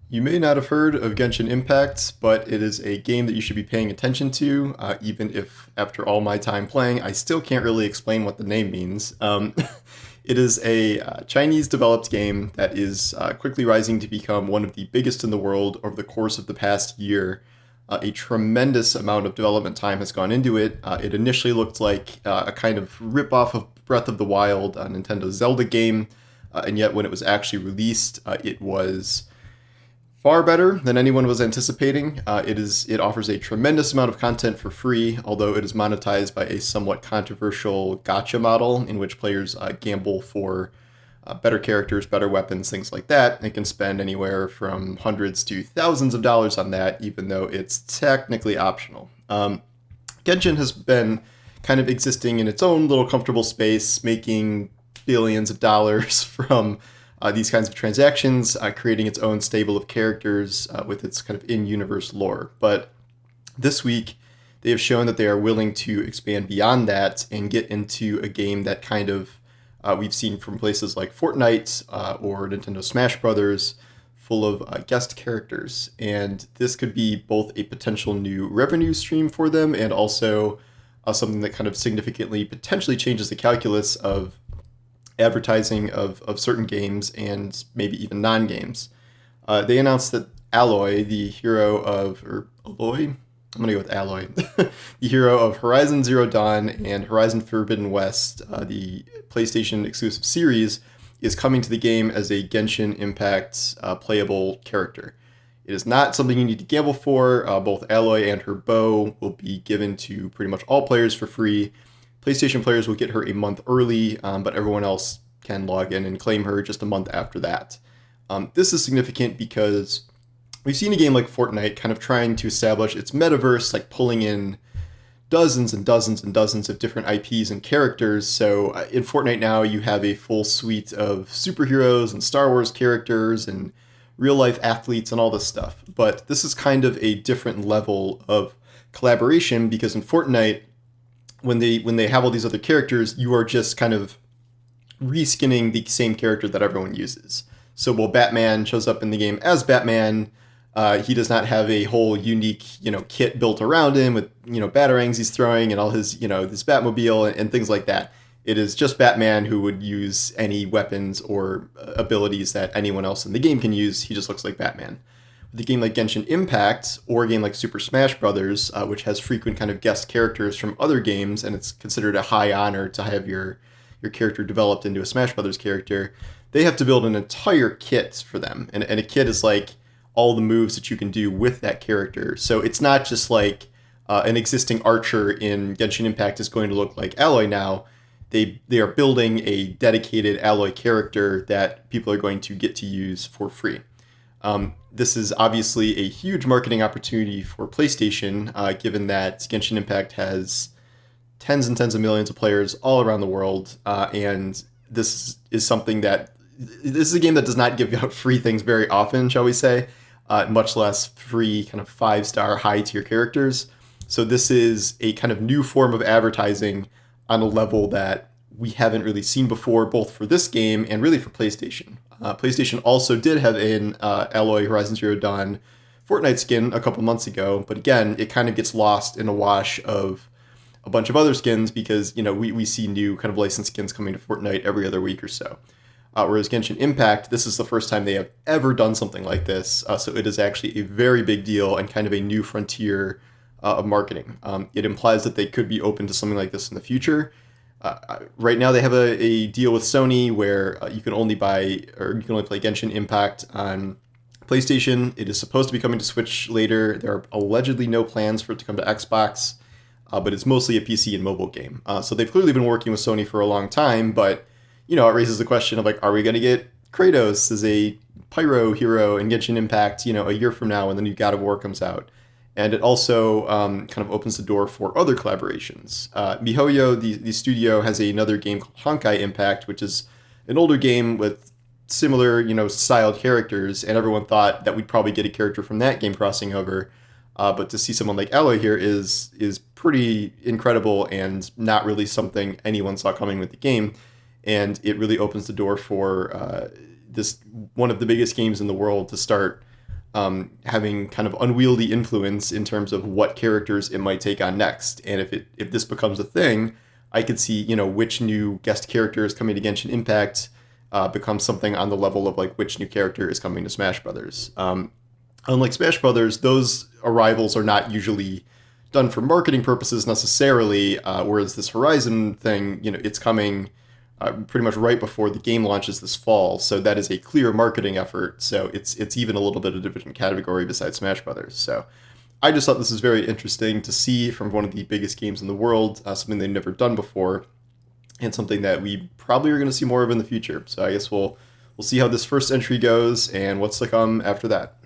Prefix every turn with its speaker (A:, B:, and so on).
A: You may not have heard of Genshin Impact, but it is a game that you should be paying attention to, even if after all my time playing, I still can't really explain what the name means. It is a Chinese developed game that is quickly rising to become one of the biggest in the world over the course of the past year. A tremendous amount of development time has gone into it. It initially looked like a kind of rip-off of Breath of the Wild, a Nintendo Zelda game, and yet when it was actually released, it was far better than anyone was anticipating. It offers a tremendous amount of content for free, although it is monetized by a somewhat controversial gacha model in which players gamble for better characters, better weapons, things like that. They can spend anywhere from hundreds to thousands of dollars on that, even though it's technically optional. Genshin has been kind of existing in its own little comfortable space, making billions of dollars from these kinds of transactions, creating its own stable of characters with its kind of in-universe lore. But this week, they have shown that they are willing to expand beyond that and get into a game that kind of we've seen from places like Fortnite or Nintendo Smash Brothers, full of guest characters. And this could be both a potential new revenue stream for them and also something that kind of significantly potentially changes the calculus of advertising of certain games and maybe even non-games. They announced that Aloy, the hero of, or Aloy? I'm going to go with Aloy. The hero of Horizon Zero Dawn and Horizon Forbidden West, the PlayStation exclusive series, is coming to the game as a Genshin Impact playable character. It is not something you need to gamble for. Both Aloy and her bow will be given to pretty much all players for free. PlayStation players will get her a month early, but everyone else can log in and claim her just a month after that. This is significant because we've seen a game like Fortnite kind of trying to establish its metaverse, like pulling in dozens and dozens and dozens of different IPs and characters. So in Fortnite now, you have a full suite of superheroes and Star Wars characters and real life athletes and all this stuff. But this is kind of a different level of collaboration because in Fortnite, when they have all these other characters, you are just kind of reskinning the same character that everyone uses. So while Batman shows up in the game as Batman, he does not have a whole unique, kit built around him with, batarangs he's throwing and all his, this Batmobile and things like that. It is just Batman who would use any weapons or abilities that anyone else in the game can use. He just looks like Batman. With a game like Genshin Impact or a game like Super Smash Brothers, which has frequent kind of guest characters from other games, and it's considered a high honor to have your character developed into a Smash Brothers character, they have to build an entire kit for them. And a kit is like all the moves that you can do with that character. So it's not just like an existing archer in Genshin Impact is going to look like Aloy now. They are building a dedicated Aloy character that people are going to get to use for free. This is obviously a huge marketing opportunity for PlayStation, given that Genshin Impact has tens and tens of millions of players all around the world, and this is a game that does not give out free things very often, shall we say, much less free kind of 5-star high tier characters. So this is a kind of new form of advertising on a level that we haven't really seen before, both for this game and really for PlayStation. PlayStation also did have an Aloy Horizon Zero Dawn Fortnite skin a couple months ago, but again, it kind of gets lost in a wash of a bunch of other skins because, we see new kind of licensed skins coming to Fortnite every other week or so. Whereas Genshin Impact, this is the first time they have ever done something like this, so it is actually a very big deal and kind of a new frontier of marketing. It implies that they could be open to something like this in the future. Right now, they have a deal with Sony where you can only play Genshin Impact on PlayStation. It is supposed to be coming to Switch later. There are allegedly no plans for it to come to Xbox, but it's mostly a PC and mobile game. So they've clearly been working with Sony for a long time, but it raises the question of like, are we going to get Kratos as a pyro hero in Genshin Impact, a year from now when the new God of War comes out? And it also kind of opens the door for other collaborations. MiHoYo, the studio, has another game called Honkai Impact, which is an older game with similar, styled characters, and everyone thought that we'd probably get a character from that game crossing over. But to see someone like Aloy here is pretty incredible and not really something anyone saw coming with the game. And it really opens the door for this one of the biggest games in the world to start having kind of unwieldy influence in terms of what characters it might take on next. And if this becomes a thing, I could see, which new guest character is coming to Genshin Impact become something on the level of like which new character is coming to Smash Brothers. Unlike Smash Brothers, those arrivals are not usually done for marketing purposes necessarily, whereas this Horizon thing, it's coming pretty much right before the game launches this fall, so that is a clear marketing effort. So it's even a little bit of a different category besides Smash Brothers. So I just thought this was very interesting to see from one of the biggest games in the world, something they've never done before, and something that we probably are going to see more of in the future. So I guess we'll see how this first entry goes and what's to come after that.